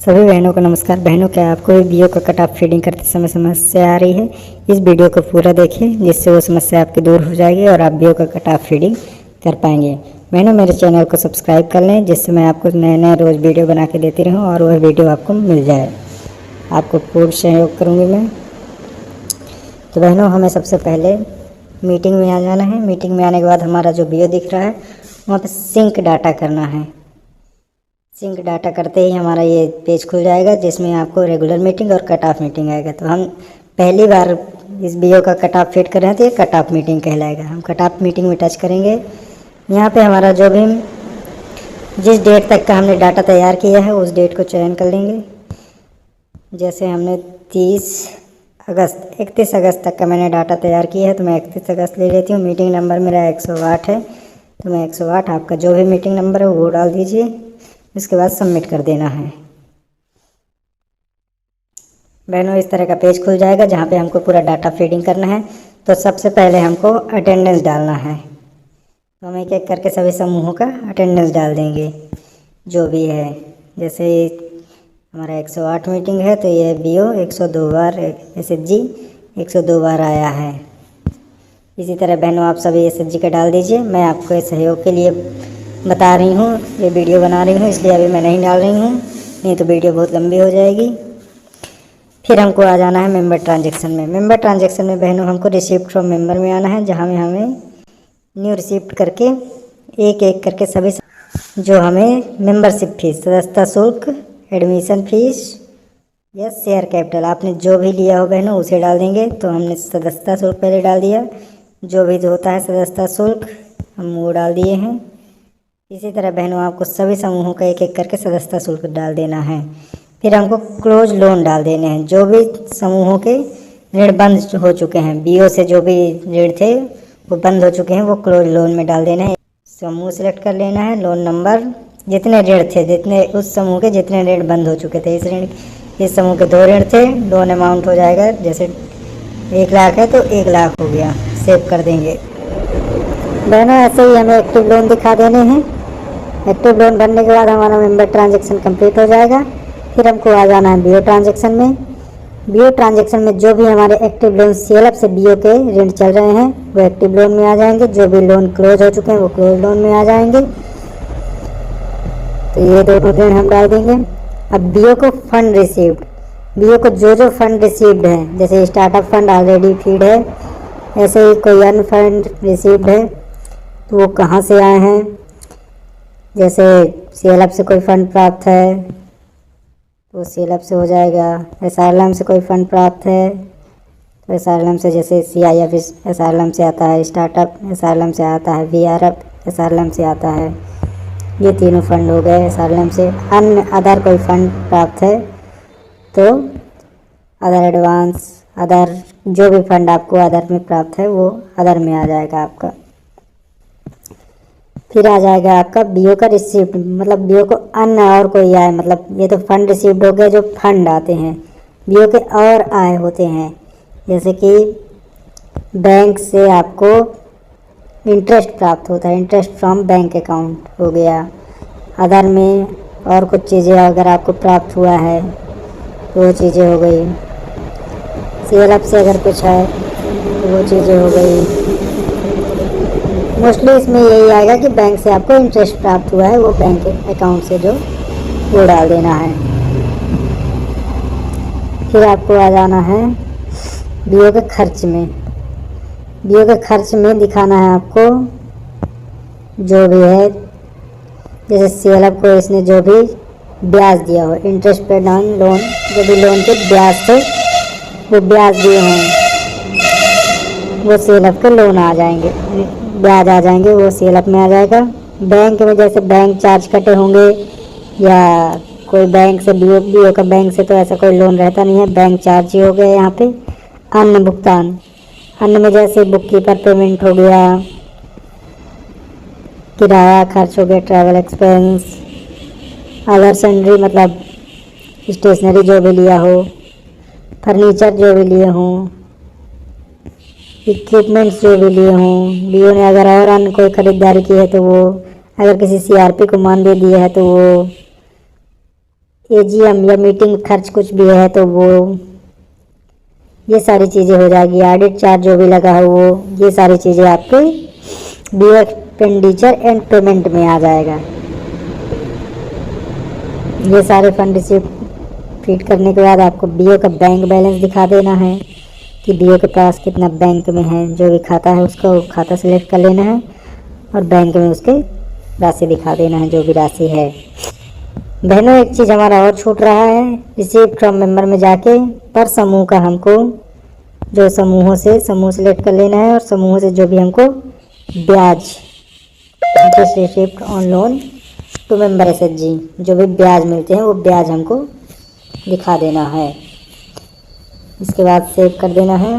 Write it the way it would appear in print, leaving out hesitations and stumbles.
सभी बहनों को नमस्कार। बहनों, क्या आपको बीओ का कट ऑफ फीडिंग करते समय समस्या आ रही है? इस वीडियो को पूरा देखिए, जिससे वो समस्या आपकी दूर हो जाएगी और आप बीओ का कट ऑफ फीडिंग कर पाएंगे। बहनों, मेरे चैनल को सब्सक्राइब कर लें, जिससे मैं आपको नए नए रोज़ वीडियो बना के देती रहूँ और वह वीडियो आपको मिल जाए। आपको पूर्ण सहयोग करूँगी मैं। तो बहनों, हमें सबसे पहले मीटिंग में आ जाना है। मीटिंग में आने के बाद हमारा जो बीओ दिख रहा है वहाँ पर सिंक डाटा करना है। सिंक डाटा करते ही हमारा ये पेज खुल जाएगा, जिसमें आपको रेगुलर मीटिंग और कट ऑफ मीटिंग आएगा। तो हम पहली बार इस बीओ का कट ऑफ फिट कर रहे हैं, तो ये कट ऑफ मीटिंग कहलाएगा। हम कट ऑफ मीटिंग में टच करेंगे। यहाँ पे हमारा जो भी जिस डेट तक का हमने डाटा तैयार किया है उस डेट को चयन कर लेंगे। जैसे हमने 31 अगस्त तक का मैंने डाटा तैयार किया है, तो मैं 31 अगस्त ले लेती हूँ। मीटिंग नंबर मेरा 108 है, तो मैं 108, आपका जो भी मीटिंग नंबर है वो डाल दीजिए। इसके बाद सबमिट कर देना है। बहनों, इस तरह का पेज खुल जाएगा जहाँ पे हमको पूरा डाटा फीडिंग करना है। तो सबसे पहले हमको अटेंडेंस डालना है। तो हम एक एक करके सभी समूहों का अटेंडेंस डाल देंगे जो भी है। जैसे हमारा 108 मीटिंग है, तो ये बीओ 102 बार, एसएचजी 102 बार आया है। इसी तरह बहनों आप सभी एसएचजी का डाल दीजिए। मैं आपको सहयोग के लिए बता रही हूँ, ये वीडियो बना रही हूँ, इसलिए अभी मैं नहीं डाल रही हूँ, नहीं तो वीडियो बहुत लंबी हो जाएगी। फिर हमको आ जाना है मेंबर ट्रांजैक्शन में। मेंबर ट्रांजैक्शन में बहनों हमको रिसिप्ट फ्रॉम मेंबर में आना है, जहाँ में हमें न्यू रिसिप्ट करके एक एक करके सभी जो हमें मेंबरशिप फीस, सदस्यता शुल्क, एडमिशन फीस या शेयर कैपिटल आपने जो भी लिया हो बहनों उसे डाल देंगे। तो हमने सदस्यता शुल्क पहले डाल दिया, जो भी होता है सदस्यता शुल्क हम वो डाल दिए हैं। इसी तरह बहनों आपको सभी समूहों का एक एक करके सदस्यता शुल्क डाल देना है। फिर हमको क्लोज लोन डाल देने हैं। जो भी समूहों के ऋण बंद हो चुके हैं, बीओ से जो भी ऋण थे वो बंद हो चुके हैं, वो क्लोज लोन में डाल देना है। समूह सिलेक्ट कर लेना है, लोन नंबर, जितने ऋण थे, जितने उस समूह के जितने ऋण बंद हो चुके थे। इस समूह के 2 ऋण थे, लोन अमाउंट हो जाएगा, जैसे 1 लाख है तो 1 लाख हो गया, सेव कर देंगे। बहनों, ऐसे ही हमें एक्टिव लोन दिखा देने हैं। एक्टिव लोन भरने के बाद हमारा मेंबर ट्रांजैक्शन कंप्लीट हो जाएगा। फिर हमको आ जाना है बीओ ट्रांजैक्शन में। बीओ ट्रांजैक्शन में जो भी हमारे एक्टिव लोन सीएलएफ से बीओ के ऋण चल रहे हैं वो एक्टिव लोन में आ जाएंगे। जो भी लोन क्लोज हो चुके हैं वो क्लोज लोन में आ जाएंगे। तो ये दोनों ऋण हम डाल देंगे। अब बीओ को फंड रिसीव्ड, बीओ को जो फंड रिसीव्ड है, जैसे स्टार्टअप फंड ऑलरेडी फीड है, ऐसे ही कोई अन्य फंड रिसीव्ड है तो वो कहाँ से आए हैं। जैसे सीएलएफ से कोई फंड प्राप्त है तो सीएलएफ से हो जाएगा। एसआरएलएम से कोई फंड प्राप्त है तो एसआरएलएम से, जैसे सीआईएफ एसआरएलएम से आता है, स्टार्टअप एसआरएलएम से आता है, वीआरएफ एसआरएलएम से आता है। ये तीनों फंड हो गए एसआरएलएम से। अन्य अदर कोई फंड प्राप्त है तो अदर एडवांस, अदर जो भी फंड आपको अदर में प्राप्त है वो अदर में आ जाएगा आपका। फिर आ जाएगा आपका बीओ का रिसिप्ट, मतलब बीओ को अन्य और कोई आए, मतलब ये तो फंड रिसिप्ट हो गया जो फंड आते हैं। बीओ के और आए होते हैं, जैसे कि बैंक से आपको इंटरेस्ट प्राप्त होता है, इंटरेस्ट फ्रॉम बैंक अकाउंट हो गया। अदर में और कुछ चीज़ें अगर आपको प्राप्त हुआ है तो वो चीज़ें हो गई। सीएलएफ से अगर कुछ है तो वो चीज़ें हो गई। मोस्टली इसमें यही आएगा कि बैंक से आपको इंटरेस्ट प्राप्त हुआ है, वो बैंक अकाउंट से जो वो डाल देना है। फिर आपको आ जाना है बीओ के खर्च में। बीओ के खर्च में दिखाना है आपको जो भी है, जैसे सीएलएफ को इसने जो भी ब्याज दिया हो, इंटरेस्ट पेड ऑन लोन, जो भी लोन के ब्याज थे वो ब्याज दिए हैं वो सीएलएफ के लोन आ जाएंगे, ब्याज आ जाएंगे, वो सीएलएफ में आ जाएगा। बैंक में जैसे बैंक चार्ज कटे होंगे या कोई बैंक से बीओ का बैंक से तो ऐसा कोई लोन रहता नहीं है, बैंक चार्ज ही हो गए यहाँ पे। अन्य भुगतान, अन्य में जैसे बुक कीपर पेमेंट हो गया, किराया खर्च हो गया, ट्रैवल एक्सपेंस, अदर सैंडरी मतलब स्टेशनरी जो भी लिया हो, फर्नीचर जो भी लिए हों, इक्विपमेंट्स जो भी लिए हों। बीओ ने अगर और अन्य कोई खरीदारी की है तो वो, अगर किसी सीआरपी को मानदेय दिया है तो वो एजीएम या मीटिंग खर्च कुछ भी है तो वो, ये सारी चीज़ें हो जाएगी। ऑडिट चार्ज जो भी लगा हो वो, ये सारी चीज़ें आपके बीओ एक्सपेंडिचर एंड पेमेंट में आ जाएगा। ये सारे फंड रिसीव फीड करने के बाद आपको बीओ का बैंक बैलेंस दिखा देना है कि बीओ के पास कितना बैंक में है। जो भी खाता है उसको खाता सेलेक्ट कर लेना है और बैंक में उसके राशि दिखा देना है, जो भी राशि है। बहनों एक चीज़ हमारा और छूट रहा है, रिसीव फ्रॉम मेंबर में जाके पर समूह का हमको जो समूहों से समूह सेलेक्ट कर लेना है और समूहों से जो भी हमको ब्याज interest received on loan to member SHG जो भी ब्याज मिलते हैं वो ब्याज हमको दिखा देना है। इसके बाद सेव कर देना है।